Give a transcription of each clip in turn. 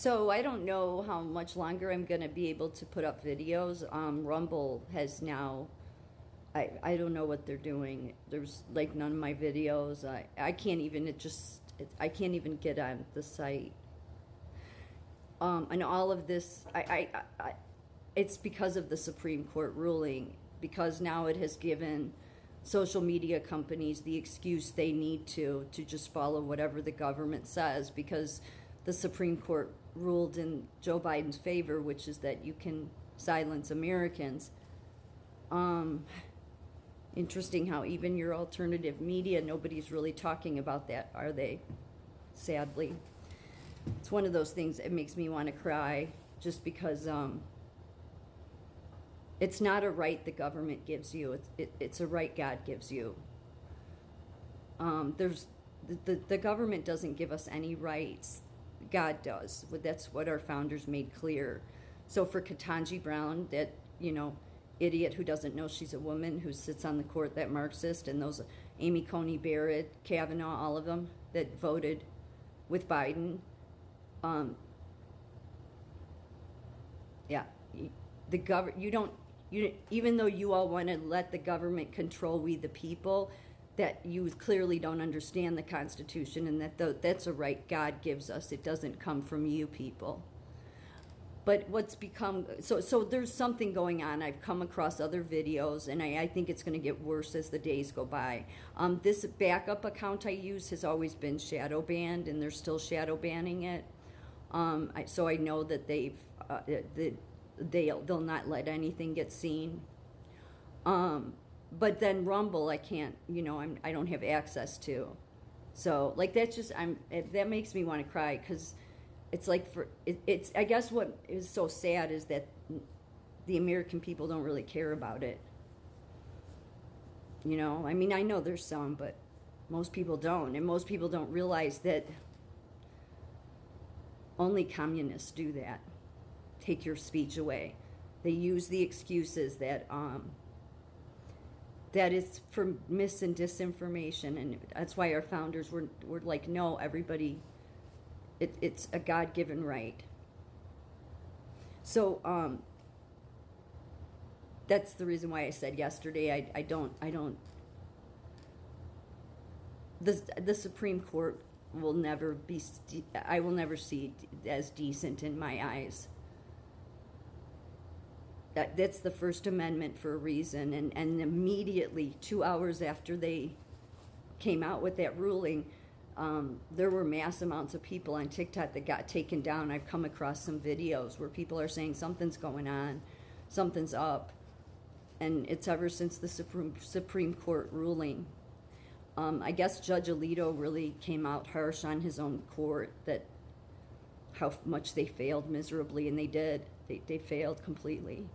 So I don't know how much longer I'm going to be able to put up videos. Rumble has now, I don't know what they're doing. There's like none of my videos. I can't even, I can't even get on the site. And all of this, it's because of the Supreme Court ruling, because now it has given social media companies the excuse they need to just follow whatever the government says, because the Supreme Court ruled in Joe Biden's favor, which is that you can silence Americans. Interesting how even your alternative media, nobody's really talking about that, are they? Sadly. It's one of those things that makes me want to cry, just because it's not a right the government gives you. It's a right God gives you. There's the government doesn't give us any rights. God does. That's what our founders made clear. So for Ketanji Brown, that, idiot who doesn't know she's a woman, who sits on the court, that Marxist, and those Amy Coney Barrett, Kavanaugh, all of them that voted with Biden. Yeah, the even though you all want to let the government control we the people, that you clearly don't understand the Constitution, and that's a right God gives us. It doesn't come from you people. But what's become, so there's something going on. I've come across other videos, and I think it's going to get worse as the days go by. This backup account I use has always been shadow banned, and they're still shadow banning it. So I know that they'll not let anything get seen. But then Rumble, I can't, I don't have access to. So like that's just that makes me want to cry, because it's like it's I guess what is so sad is that the American people don't really care about it. I mean, I know there's some, but most people don't, and most people don't realize that only communists do that. Take your speech away. They use the excuses that is for mis and disinformation, and that's why our founders were like, no, everybody, it's a God-given right. So that's the reason why I said yesterday I don't the Supreme Court will never be, I will never see it as decent in my eyes. That's the First Amendment for a reason, and immediately 2 hours after they came out with that ruling, there were mass amounts of people on TikTok that got taken down. I've come across some videos where people are saying something's going on, something's up, and it's ever since the Supreme Court ruling. I guess Judge Alito really came out harsh on his own court, that how much they failed miserably, and they did. They failed completely.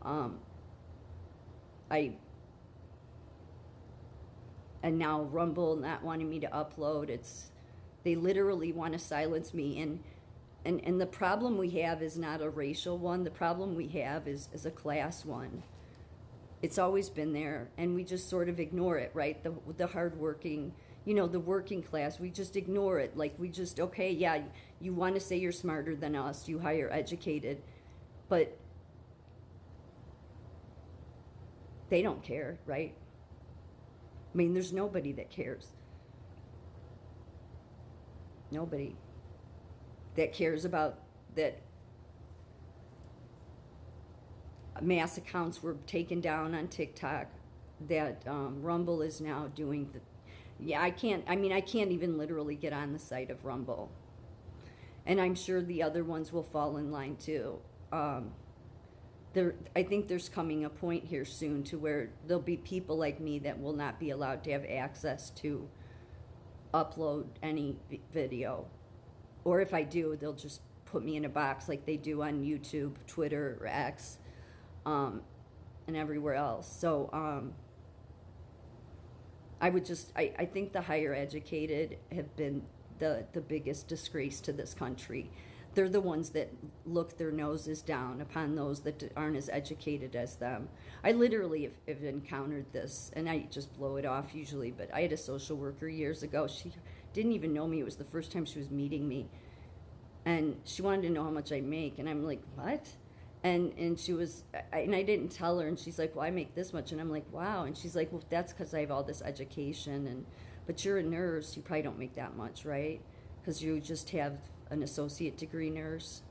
And now Rumble not wanting me to upload, they literally want to silence me, and the problem we have is not a racial one. The problem we have is a class one. It's always been there, and we just sort of ignore it, right? The hardworking, the working class, we just ignore it. Like, we just, okay, yeah, you want to say you're smarter than us, you higher educated, but they don't care, right? I mean, there's nobody that cares. Nobody that cares about that. Mass accounts were taken down on TikTok, that Rumble is now doing I can't even literally get on the site of Rumble. And I'm sure the other ones will fall in line too. I think there's coming a point here soon to where there'll be people like me that will not be allowed to have access to upload any video. Or if I do, they'll just put me in a box like they do on YouTube, Twitter, or X, and everywhere else. So I think the higher educated have been the biggest disgrace to this country. They're the ones that look their noses down upon those that aren't as educated as them. I literally have encountered this, and I just blow it off usually, but I had a social worker years ago. She didn't even know me. It was the first time she was meeting me. And she wanted to know how much I make, and I'm like, what? And she was, and I didn't tell her, and she's like, well, I make this much, and I'm like, wow. And she's like, well, that's because I have all this education, and but you're a nurse, you probably don't make that much, right? Because you just have an associate degree nurse.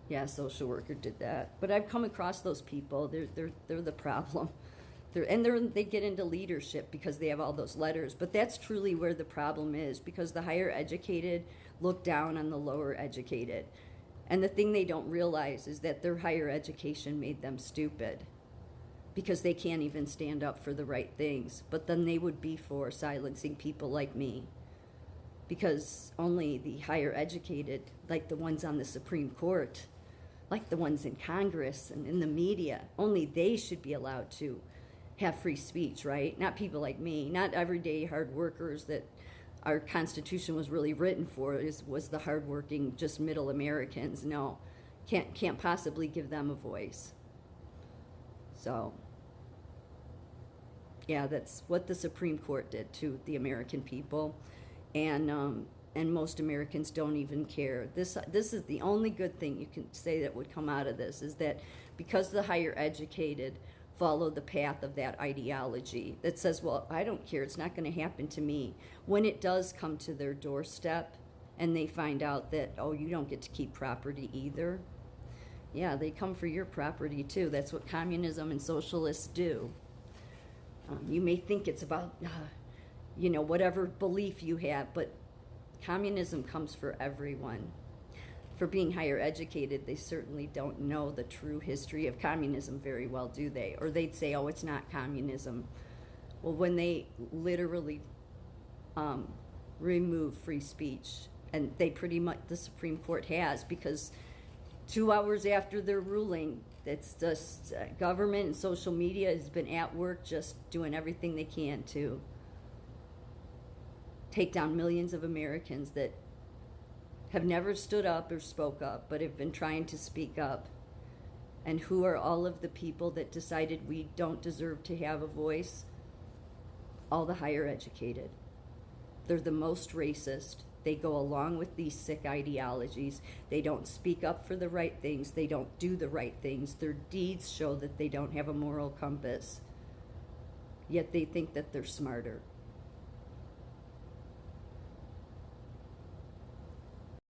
Yeah, social worker did that. But I've come across those people. They're the problem. They get into leadership because they have all those letters. But that's truly where the problem is, because the higher educated look down on the lower educated. And the thing they don't realize is that their higher education made them stupid, because they can't even stand up for the right things. But then they would be for silencing people like me, because only the higher educated, like the ones on the Supreme Court, like the ones in Congress and in the media, only they should be allowed to have free speech, right? Not people like me, not everyday hard workers that our Constitution was really written for, was the hardworking, just middle Americans. No, can't possibly give them a voice. So, yeah, that's what the Supreme Court did to the American people, and most Americans don't even care. This is the only good thing you can say that would come out of this, is that because the higher educated follow the path of that ideology that says, well, I don't care, it's not going to happen to me. When it does come to their doorstep and they find out that, oh, you don't get to keep property either, yeah, they come for your property too. That's what communism and socialists do. You may think it's about, whatever belief you have, but communism comes for everyone. For being higher educated, they certainly don't know the true history of communism very well, do they? Or they'd say, oh, it's not communism. Well, when they literally remove free speech, and they pretty much, the Supreme Court has, because 2 hours after their ruling, it's just government and social media has been at work just doing everything they can to take down millions of Americans that have never stood up or spoke up, but have been trying to speak up. And who are all of the people that decided we don't deserve to have a voice? All the higher educated. They're the most racist. They go along with these sick ideologies. They don't speak up for the right things. They don't do the right things. Their deeds show that they don't have a moral compass. Yet they think that they're smarter.